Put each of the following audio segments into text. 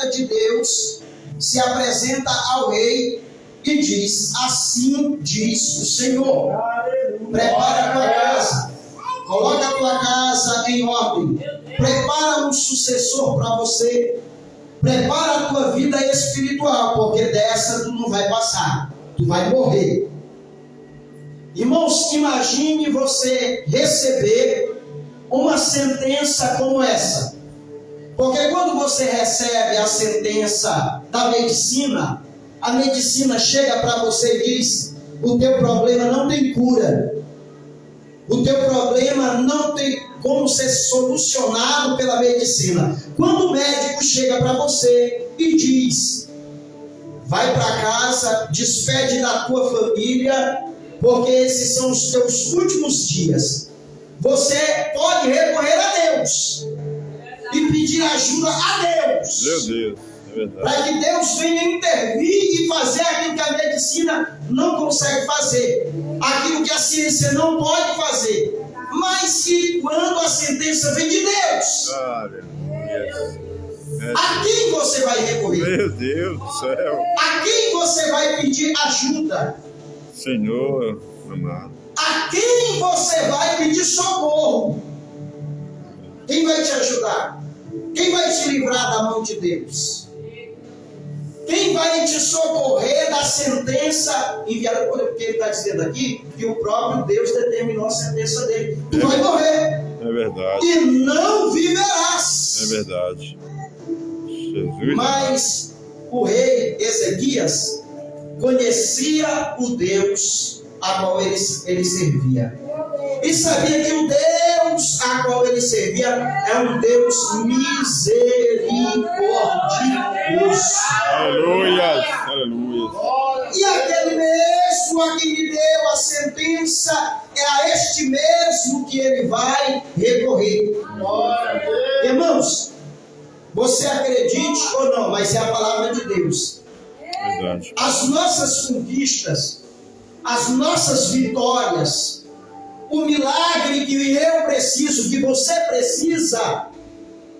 profeta de Deus se apresenta ao rei e diz: assim diz o Senhor, prepara a tua casa, coloca a tua casa em ordem, prepara um sucessor para você, prepara a tua vida espiritual, porque dessa tu não vai passar, tu vai morrer. Irmãos, imagine você receber uma sentença como essa. Porque quando você recebe a sentença da medicina, a medicina chega para você e diz: o teu problema não tem cura. O teu problema não tem como ser solucionado pela medicina. Quando o médico chega para você e diz: vai para casa, despede da tua família, porque esses são os teus últimos dias. Você pode recorrer a Deus e pedir ajuda a Deus. Meu Deus, é verdade. Para que Deus venha intervir e fazer aquilo que a medicina não consegue fazer, aquilo que a ciência não pode fazer. Mas que quando a sentença vem de Deus, a quem você vai recorrer? Meu Deus do céu. A quem você vai pedir ajuda? Senhor amado. A quem você vai pedir socorro? Quem vai te ajudar? Quem vai te livrar da mão de Deus? Quem vai te socorrer da sentença enviada por ele? Porque ele está dizendo aqui que o próprio Deus determinou a sentença dele. Tu vai morrer. É verdade. E não viverás. É verdade. Jesus. Mas o rei Ezequias conhecia o Deus a qual ele servia. E sabia que o Deus a qual ele servia é um Deus misericordioso. Aleluia, aleluia. E aquele mesmo a quem lhe deu a sentença é a este mesmo que ele vai recorrer. Irmãos, você acredite ou não, mas é a palavra de Deus. Verdade. As nossas conquistas, as nossas vitórias, o milagre que eu preciso, que você precisa,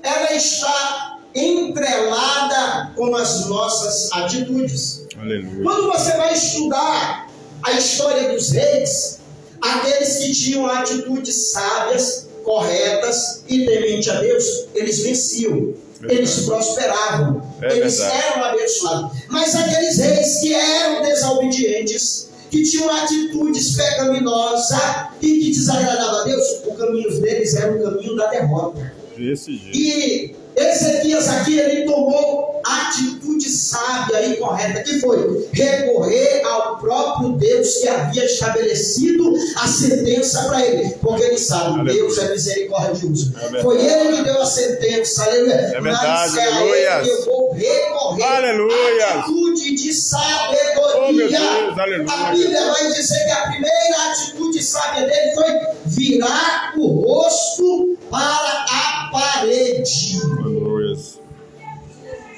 ela está entrelada com as nossas atitudes. Aleluia. Quando você vai estudar a história dos reis, aqueles que tinham atitudes sábias, corretas e temente a Deus, eles venciam, eles prosperavam, eles eram abençoados. Mas aqueles reis que eram desobedientes, que tinham atitudes pecaminosas e que desagradavam a Deus, o caminho deles era o caminho da derrota. Desse jeito. E Ezequias aqui, ele tomou atitude sábia e correta, que foi recorrer ao próprio Deus que havia estabelecido a sentença para ele, porque ele sabe, Deus é misericordioso. Foi ele que deu a sentença, aleluia. É verdade, mas é a ele que eu vou recorrer. Aleluia. Atitude de sabedoria. Oh, meu Deus, aleluia. A Bíblia vai dizer que a primeira atitude sábia dele foi virar o rosto para a parede.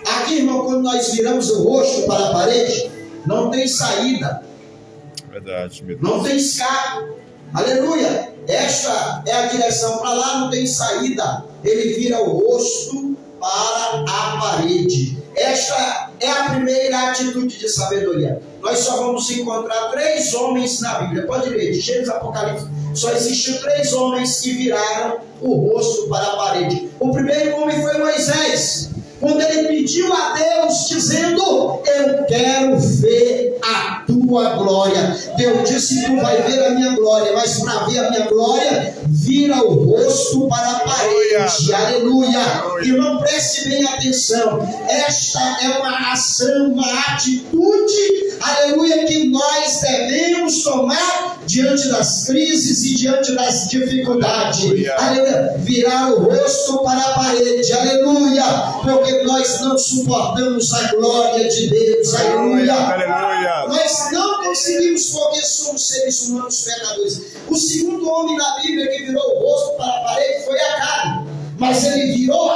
Aqui, irmão, quando nós viramos o rosto para a parede, não tem saída. Verdade, meu Deus. Não tem escape. Aleluia. Esta é a direção para lá, não tem saída. Ele vira o rosto para a parede. Esta é a primeira atitude de sabedoria. Nós só vamos encontrar 3 homens na Bíblia. Pode ler, de Gênesis a Apocalipse. Só existiam 3 homens que viraram o rosto para a parede. O primeiro homem foi Moisés, quando ele pediu a Deus, dizendo: eu quero ver a tua glória. Deus disse: tu vai ver a minha glória, mas para ver a minha glória, vira o rosto para a parede. Aleluia. Irmão, preste bem atenção. Esta é uma ação, uma atitude, aleluia, que nós devemos tomar diante das crises e diante das dificuldades. Aleluia. Virar o rosto para a parede. Aleluia. Porque nós não suportamos a glória de Deus. Aleluia. Aleluia. Nós não conseguimos, porque somos seres humanos pecadores. O segundo homem da Bíblia que virou o rosto para a parede foi Acabe. Mas ele virou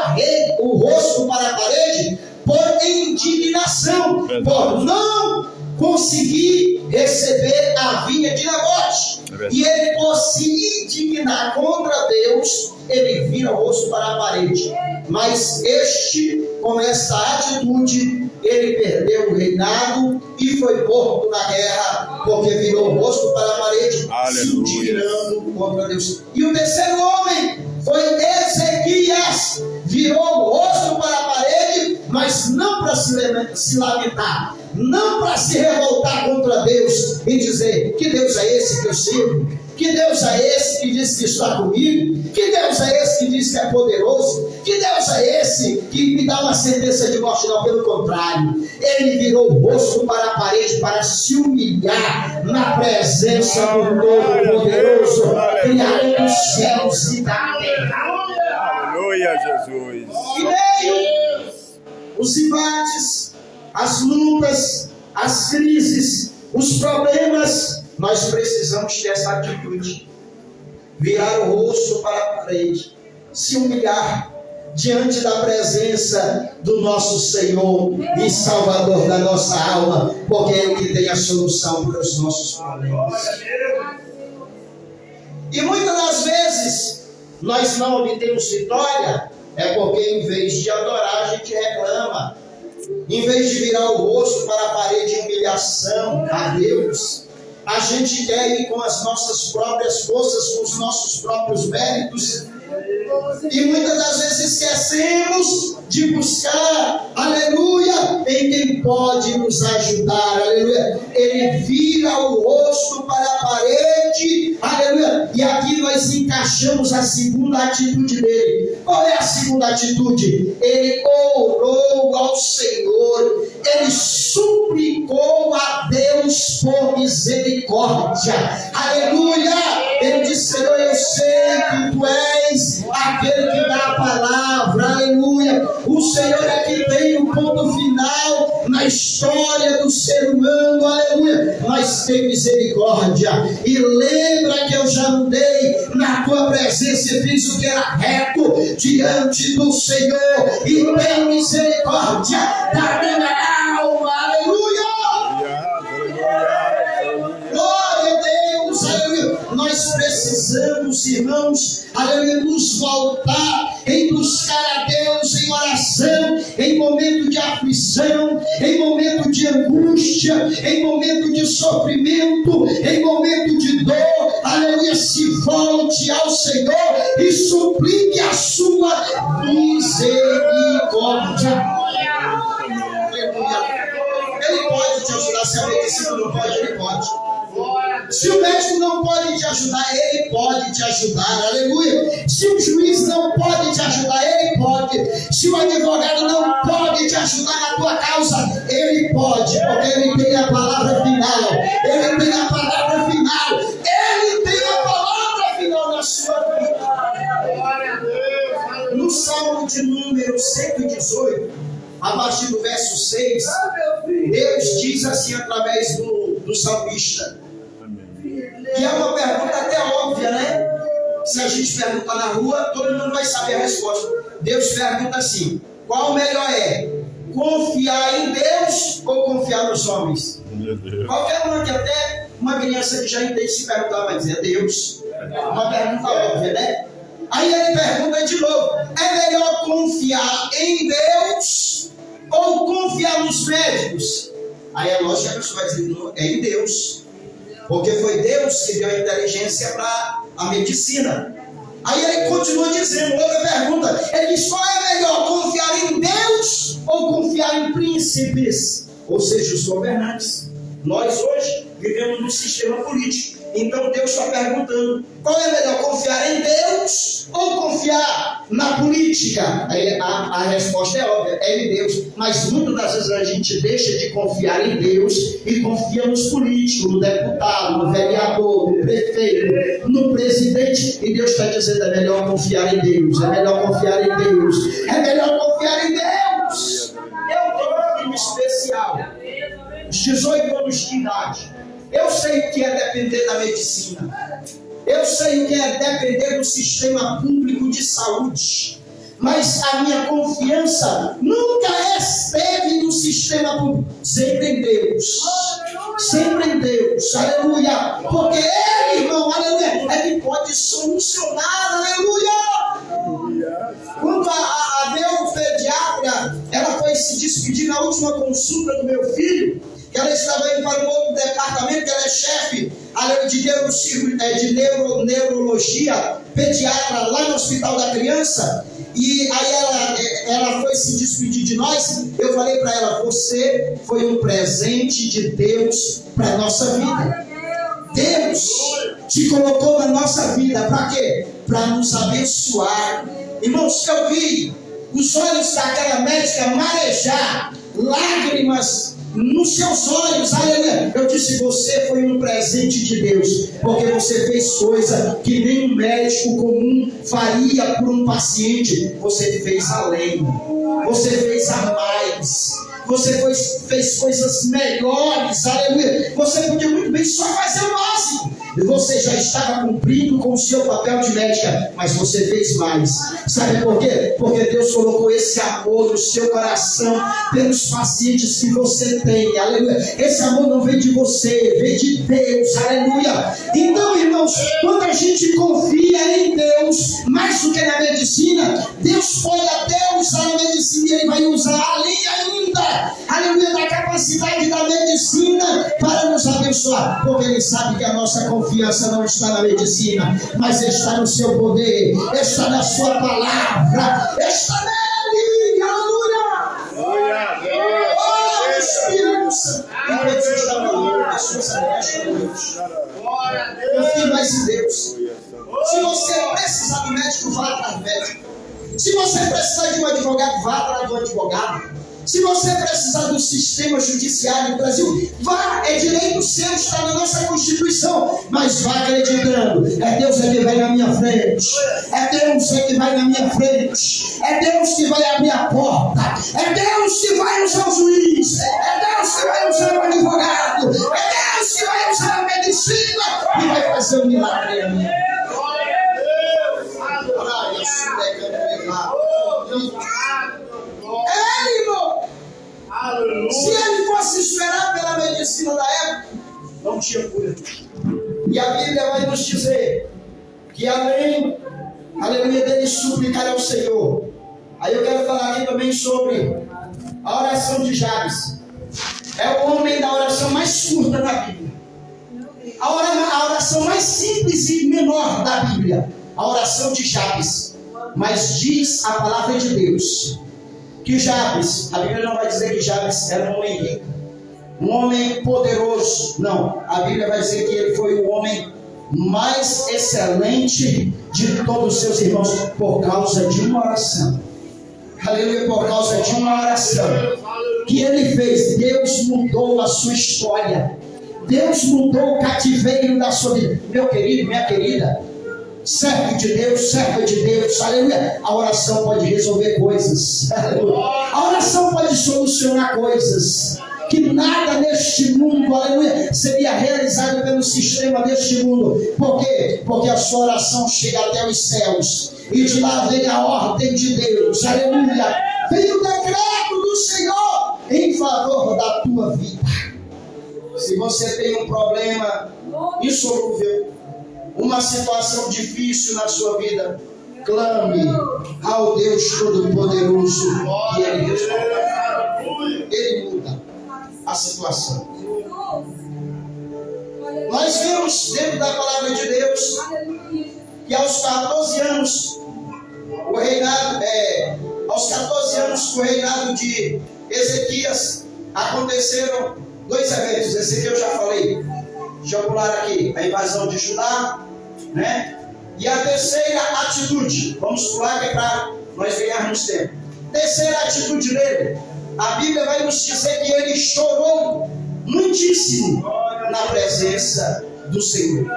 o rosto para a parede por indignação, por não conseguir receber a vinha de Nabote. e ele, por se indignar contra Deus, ele vira o rosto para a parede. Mas este, com essa atitude, ele perdeu o reinado e foi morto na guerra, porque virou o rosto para a parede, se indignando contra Deus. E o terceiro homem foi Ezequias, virou o rosto para a parede, mas não para se lamentar, não para se revoltar contra Deus e dizer: que Deus é esse que eu sirvo? Que Deus é esse que diz que está comigo? Que Deus é esse que diz que é poderoso? Que Deus é esse que me dá uma sentença de morte? Não, pelo contrário, ele virou o rosto para a parede para se humilhar na presença do Todo-Poderoso, Criador dos céus e da terra. Aleluia, Jesus. E veio os embates, as lutas, as crises, os problemas. Nós precisamos ter essa atitude, virar o rosto para a parede, se humilhar diante da presença do nosso Senhor e Salvador da nossa alma, porque é Ele que tem a solução para os nossos problemas. E muitas das vezes nós não obtemos vitória, é porque em vez de adorar a gente reclama, em vez de virar o rosto para a parede em humilhação a Deus, a gente quer ir com as nossas próprias forças, com os nossos próprios méritos. E muitas das vezes esquecemos de buscar, aleluia, em quem pode nos ajudar, aleluia. Ele vira o rosto para a parede, aleluia. E aqui nós encaixamos a segunda atitude dele. Qual é a segunda atitude? Ele orou ao Senhor, ele suplicou a Deus por misericórdia, aleluia. Ele disse: Senhor, eu sei que tu és aquele que dá a palavra, aleluia. O Senhor é que tem o ponto final na história do ser humano, aleluia. Mas tem misericórdia, e lembra que eu já andei na tua presença e fiz o que era reto diante do Senhor, e tem misericórdia da minha alma, aleluia. Glória a Deus, aleluia. Nós precisamos, irmãos, aleluia, nos voltar em buscar a Deus em oração, em momento de aflição, em momento de angústia, em momento de sofrimento, em momento de dor, aleluia. Se volte ao Senhor e suplique a sua misericórdia. Aleluia. Ele pode te ajudar. Se a medicina não pode, ele pode. Se o médico não pode te ajudar, ele pode te ajudar, aleluia. Se o juiz não pode te ajudar, ele pode. Se o advogado não pode te ajudar na tua causa, ele pode, porque ele tem a palavra final. Ele tem a palavra final. Ele tem a palavra final na sua vida. No Salmo de número 118, a partir do verso 6, Deus diz assim através do salmista. E é uma pergunta até óbvia, né? Se a gente perguntar na rua, todo mundo vai saber a resposta. Deus pergunta assim: qual melhor é? Confiar em Deus ou confiar nos homens? Qualquer um que até uma criança que já entende se perguntar vai dizer Deus. Uma pergunta óbvia, né? Aí ele pergunta de novo: é melhor confiar em Deus ou confiar nos médicos? Aí é lógico que a pessoa vai dizer: é em Deus. Porque foi Deus que deu a inteligência para a medicina. Aí ele continua dizendo, outra pergunta, ele diz: qual é melhor, confiar em Deus ou confiar em príncipes? Ou seja, os governantes. Nós hoje vivemos num sistema político. Então Deus está perguntando: qual é melhor, confiar em Deus ou confiar na política? Aí a resposta é óbvia, é em Deus. Mas muitas das vezes a gente deixa de confiar em Deus e confia nos políticos, no deputado, no vereador, no prefeito, no presidente. E Deus está dizendo: é melhor confiar em Deus, é melhor confiar em Deus, é melhor confiar em Deus. Eu tenho um filho especial, os 18 anos de idade. Eu sei o que é depender da medicina. Eu sei o que é depender do sistema público de saúde. Mas a minha confiança nunca esteve no sistema público, sempre em Deus. sempre em Deus, aleluia, porque Ele, irmão, aleluia, é que pode solucionar, aleluia. Quando a meu pediatra, ela foi se despedir na última consulta do meu filho, que ela estava indo para um outro departamento, que ela é chefe de neurologia pediatra lá no Hospital da Criança, e aí ela foi se despedir de nós. Eu falei para ela: você foi um presente de Deus para a nossa vida. Deus te colocou na nossa vida para quê? Para nos abençoar. Irmãos, eu vi os olhos daquela médica marejar, lágrimas nos seus olhos, aleluia. Eu disse: você foi um presente de Deus, porque você fez coisa que nem um médico comum faria por um paciente. Você fez além, você fez a mais, você fez coisas melhores, aleluia. Você podia muito bem só fazer o máximo, você já estava cumprindo com o seu papel de médica, mas você fez mais. Sabe por quê? Porque Deus colocou esse amor no seu coração pelos pacientes que você tem, aleluia. Esse amor não vem de você, vem de Deus, aleluia. Então, irmãos, quando a gente confia em Deus mais do que na medicina, Deus pode até usar a medicina, e Ele vai usar além ainda, aleluia, da capacidade da medicina para nos abençoar, porque Ele sabe que a nossa confiança não está na medicina, mas está no seu poder, está na sua palavra, está nele, aleluia. Oh, Espírito Santo, confie mais em Deus. Se você precisar do médico, vá para o médico. Se você precisar de um advogado, vá para o advogado. Se você precisar do sistema judiciário do Brasil, vá, é direito seu, está na nossa Constituição, mas vá acreditando. É Deus que vai na minha frente, é Deus que vai na minha frente, é Deus que vai abrir a porta, é Deus que vai usar o juiz, é Deus que vai usar o advogado, é Deus que vai usar a medicina e vai fazer um milagre a mim. Se ele fosse esperar pela medicina da época, não tinha cura. E a Bíblia vai nos dizer que além, aleluia, dele suplicar ao Senhor. Aí eu quero falar aqui também sobre a oração de Jabes. É o homem da oração mais curta da Bíblia. A oração mais simples e menor da Bíblia. A oração de Jabes. Mas diz a palavra de Deus que Jabes, a Bíblia não vai dizer que Jabes era um homem rico, um homem poderoso. Não, a Bíblia vai dizer que ele foi o homem mais excelente de todos os seus irmãos por causa de uma oração. Aleluia, por causa de uma oração que ele fez. Deus mudou a sua história. Deus mudou o cativeiro da sua vida. Meu querido, minha querida, servo de Deus, aleluia. A oração pode resolver coisas, aleluia. A oração pode solucionar coisas que nada neste mundo, aleluia, seria realizado pelo sistema deste mundo. Por quê? Porque a sua oração chega até os céus e de lá vem a ordem de Deus, aleluia. Vem o decreto do Senhor em favor da tua vida. Se você tem um problema insolúvel, uma situação difícil na sua vida, clame ao Deus Todo-Poderoso e Ele responde. Ele muda a situação. Nós vemos dentro da palavra de Deus que aos 14 anos o reinado de Ezequias aconteceram 2 eventos. Esse aqui eu já falei. Deixa eu pular aqui, a invasão de Judá, né? E a terceira atitude, vamos pular que é para nós ganharmos tempo. Terceira atitude dele, a Bíblia vai nos dizer que ele chorou muitíssimo na presença do Senhor.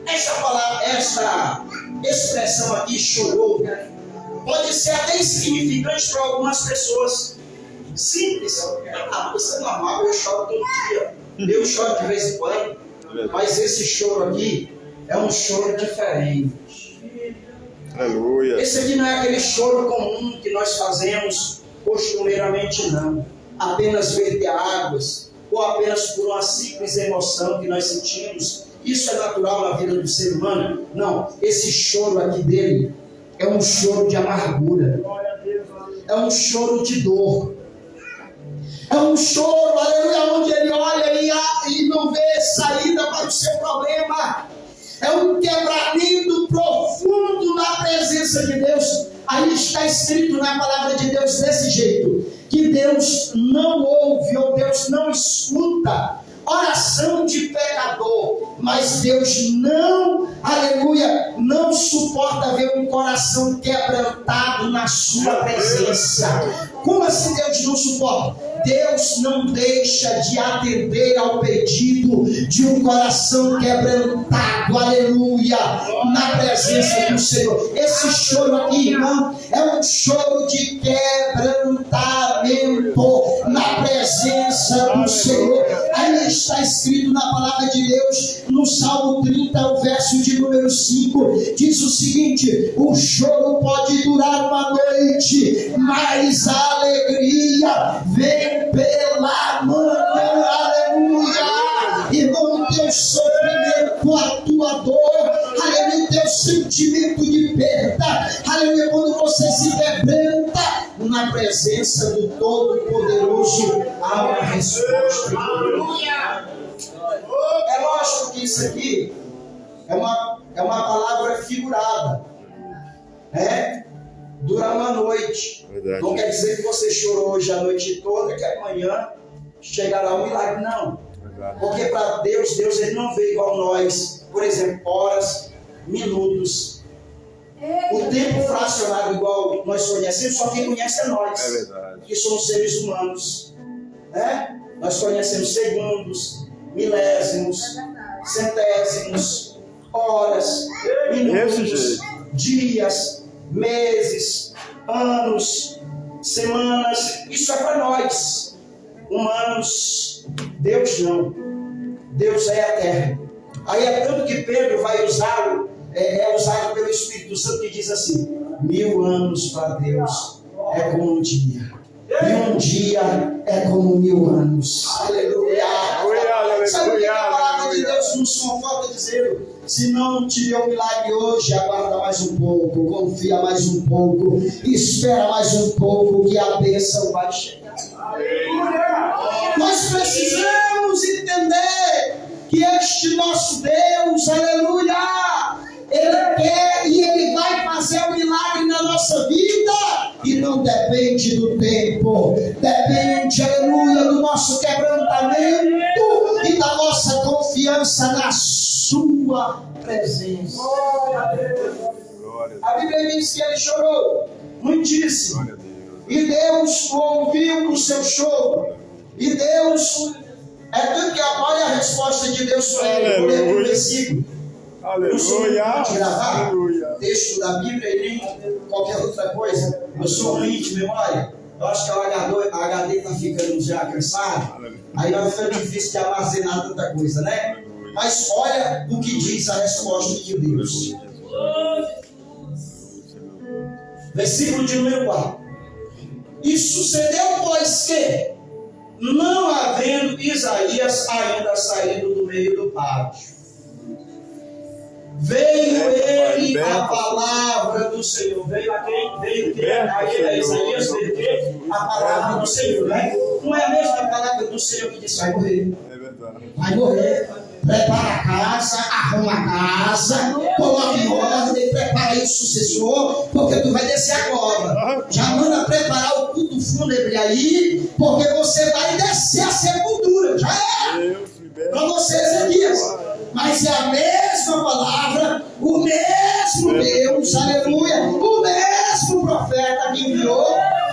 Essa expressão aqui, chorou, pode ser até insignificante para algumas pessoas. Simples, isso é normal, eu choro todo dia. Eu choro de vez em quando, mas esse choro aqui é um choro diferente. Aleluia. Esse aqui não é aquele choro comum que nós fazemos costumeiramente, não. Apenas verter águas, ou apenas por uma simples emoção que nós sentimos. Isso é natural na vida do ser humano? Não, esse choro aqui dele é um choro de amargura, é um choro de dor, é um choro, aleluia, onde ele olha e não vê saída para o seu problema. É um quebramento profundo na presença de Deus. Aí está escrito na palavra de Deus desse jeito, que Deus não ouve ou Deus não escuta oração de pecador, mas Deus não, aleluia, não suporta ver um coração quebrantado na sua presença. Como assim Deus não suporta? Deus não deixa de atender ao pedido de um coração quebrantado, aleluia, na presença do Senhor. Esse choro aqui, irmão, é um choro de quebrantamento na presença do Senhor. Aí está escrito na palavra de Deus, no Salmo 30, o verso de número 5, diz o seguinte: o choro pode durar uma noite, mas a alegria vem pela manhã, aleluia. Irmão, o teu sofrimento, a tua dor, aleluia, o teu sentimento de perda, aleluia, quando você se quebranta na presença do Todo-Poderoso, há uma resposta. É lógico que isso aqui é uma palavra figurada, dura uma noite. Verdade. Não quer dizer que você chorou hoje a noite toda, que amanhã chegará um milagre, não. Verdade. Porque para Deus ele não vê igual nós, por exemplo, horas, minutos. O tempo fracionado igual nós conhecemos, só quem conhece é nós. É verdade. Que somos seres humanos. Nós conhecemos segundos, milésimos, centésimos, horas, minutos, dias, meses, anos, semanas. Isso é para nós, humanos. Deus não. Deus é eterno. Aí é tanto que Pedro vai usá-lo, é usado pelo Espírito Santo, que diz assim: 1000 anos para Deus é como um dia, e um dia é como 1000 anos. Aleluia! Sabe o que a palavra de Deus nos conforta dizendo? Se não te deu milagre hoje, aguarda mais um pouco, confia mais um pouco, espera mais um pouco, que a bênção vai chegar. Nós precisamos entender que este nosso Deus, aleluia, Ele quer e Ele vai fazer um milagre na nossa vida, e não depende do tempo, depende, aleluia, do nosso quebrantamento e da nossa confiança na sua presença. A Bíblia diz que ele chorou muitíssimo, e Deus ouviu o seu choro, e Deus, tanto que olha a resposta de Deus para ele. Vou ler o versículo. Aleluia. Aleluia. Texto da Bíblia e nem qualquer outra coisa. Eu sou ruim de memória. Eu acho que o HD está ficando já cansado. Aí vai ficando difícil de armazenar tanta coisa, né? Mas olha o que diz a resposta de Deus. Versículo de número 4. E sucedeu, pois, que, não havendo Isaías ainda saído do meio do pátio, veio ele a palavra do Senhor. Veio a quem? Veio quem? A ele, a Isaías, veio quem? A palavra do Senhor, né? Não é a mesma palavra do Senhor que diz: vai morrer. É verdade. Vai morrer. Prepara a casa, arruma a casa, coloca em ordem, prepara aí o sucessor, porque tu vai descer agora. Já manda preparar o culto fúnebre aí, porque você vai descer a sepultura. Já é para você, Ezequias. Mas é a mesma palavra, o mesmo Deus, aleluia, o mesmo profeta que enviou.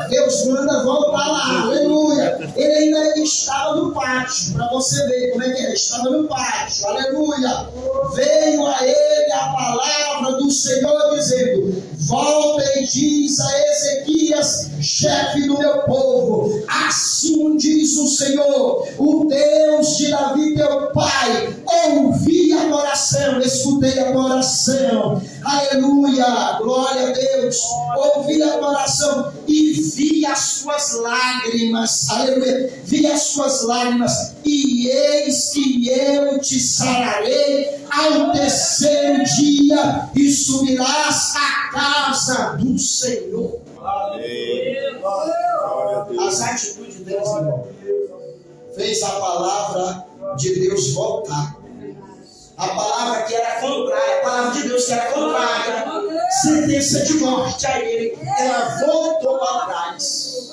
Deus manda voltar lá, aleluia. Ele ainda estava no pátio, para você ver como é que é. Estava no pátio, aleluia. Veio a ele a palavra do Senhor dizendo: volta e diz a Ezequias, chefe do meu povo, assim diz o Senhor, o Deus de Davi teu pai: ouvi a oração, escutei a oração, aleluia, glória a Deus, ouvi a oração e vi as suas lágrimas, aleluia, vi as suas lágrimas, e eis que eu te sararei ao terceiro dia, e subirás à casa do Senhor. Amém. As atitudes de Deus, irmão, fez a palavra de Deus voltar. A palavra que era contrária, a palavra de Deus que era contrária, sentença de morte a ele, ela voltou atrás.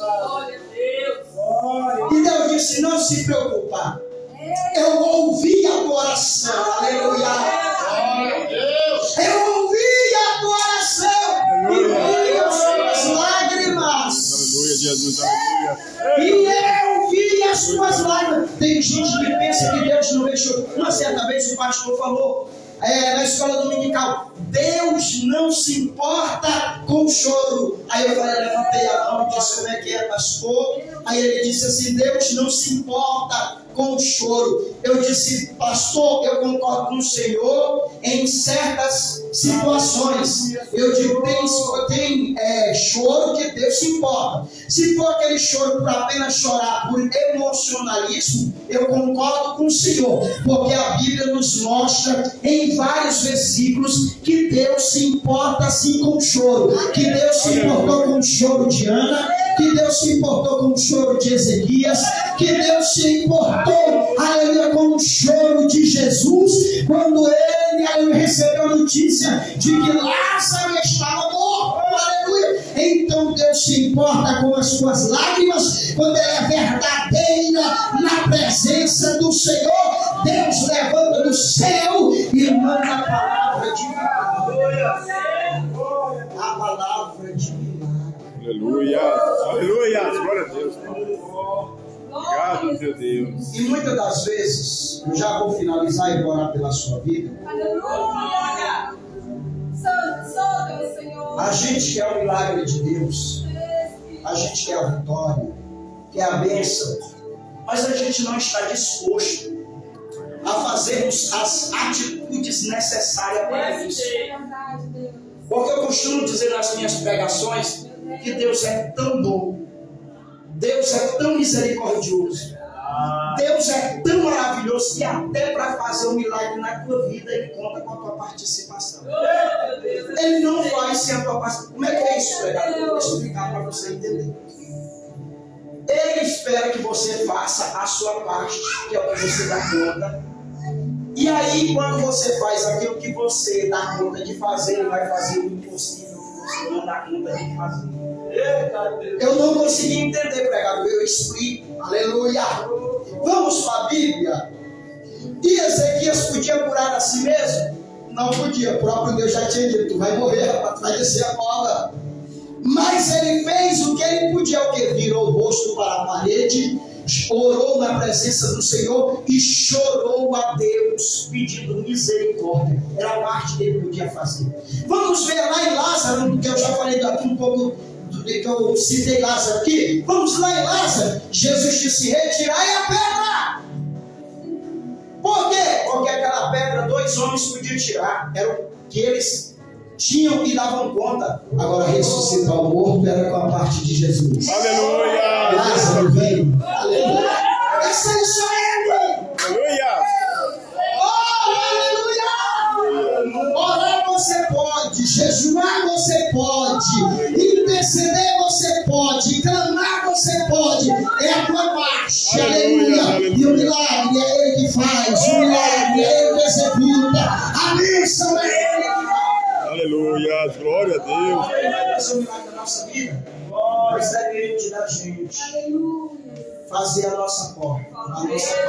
E Deus disse: não se preocupa, eu ouvi a oração, aleluia. Eu ouvi a oração e vi as suas lágrimas. Aleluia, Jesus, aleluia. E eu vi as suas lágrimas. Tem gente que pensa que Deus não vê choro. Uma certa vez o pastor falou na escola dominical: Deus não se importa com o choro. Aí eu falei, levantei a mão e disse: como é que é, pastor? Aí ele disse assim: Deus não se importa com o choro. Eu disse: pastor, eu concordo com o Senhor em certas situações. Eu digo: tem choro que Deus se importa. Se for aquele choro para apenas chorar por emocionalismo, eu concordo com o Senhor, porque a Bíblia nos mostra em vários versículos que Deus se importa sim com o choro, que Deus se importou com o choro de Ana, que Deus se importou com o choro de Ezequias, que Deus se importou, aleluia, com o choro de Jesus, quando ele, aleluia, recebeu a notícia de que Lázaro estava morto, aleluia. Então Deus se importa com as suas lágrimas, quando ela é verdadeira na presença do Senhor. Deus levanta do céu e manda a palavra de milagre. A palavra de milagre. Aleluia, aleluia, glória a Deus. Obrigado, meu Deus. E muitas das vezes, eu já vou finalizar e orar pela sua vida. Aleluia! Santo Senhor! A gente quer o milagre de Deus, a gente quer a vitória, quer a bênção, mas a gente não está disposto a fazermos as atitudes necessárias para isso. Porque eu costumo dizer nas minhas pregações que Deus é tão bom, Deus é tão misericordioso, Deus é tão maravilhoso que até para fazer um milagre na tua vida Ele conta com a tua participação. Ele não faz sem a tua participação. Como é que é isso, pregador? Eu vou explicar para você entender. Ele espera que você faça a sua parte, que é o que você dá conta. E aí, quando você faz aquilo que você dá conta de fazer, Ele vai fazer o impossível que você não dá conta de fazer. Eu não consegui entender, pregador, eu explico. Aleluia. Vamos para a Bíblia. E Ezequias podia curar a si mesmo? Não podia, o próprio Deus já tinha dito: tu vai morrer, rapaz, tu vai descer a cova. Mas ele fez o que ele podia, o que? Virou o rosto para a parede, orou na presença do Senhor e chorou a Deus, pedindo misericórdia. Era a parte que ele podia fazer. Vamos ver lá em Lázaro, que eu já falei aqui um pouco, que eu citei Lázaro aqui. Vamos lá em Lázaro. Jesus disse: retirai a pedra. Por quê? Porque aquela pedra 2 homens podiam tirar, era o que eles tinham e davam conta. Agora ressuscitar o morto era com a parte de Jesus. Aleluia! Lázaro veio. Aleluia! Essa é isso aí! Aleluia! Oh, aleluia! Orar você pode, jejuar você pode, interceder você pode, clamar você pode, é a tua parte. Aleluia! E o milagre é Ele que faz, o milagre é Ele que executa, a bênção é Ele que dá. Aleluia, glória a Deus. Fazer um milagre na nossa vida, mas depende da gente fazer a nossa parte.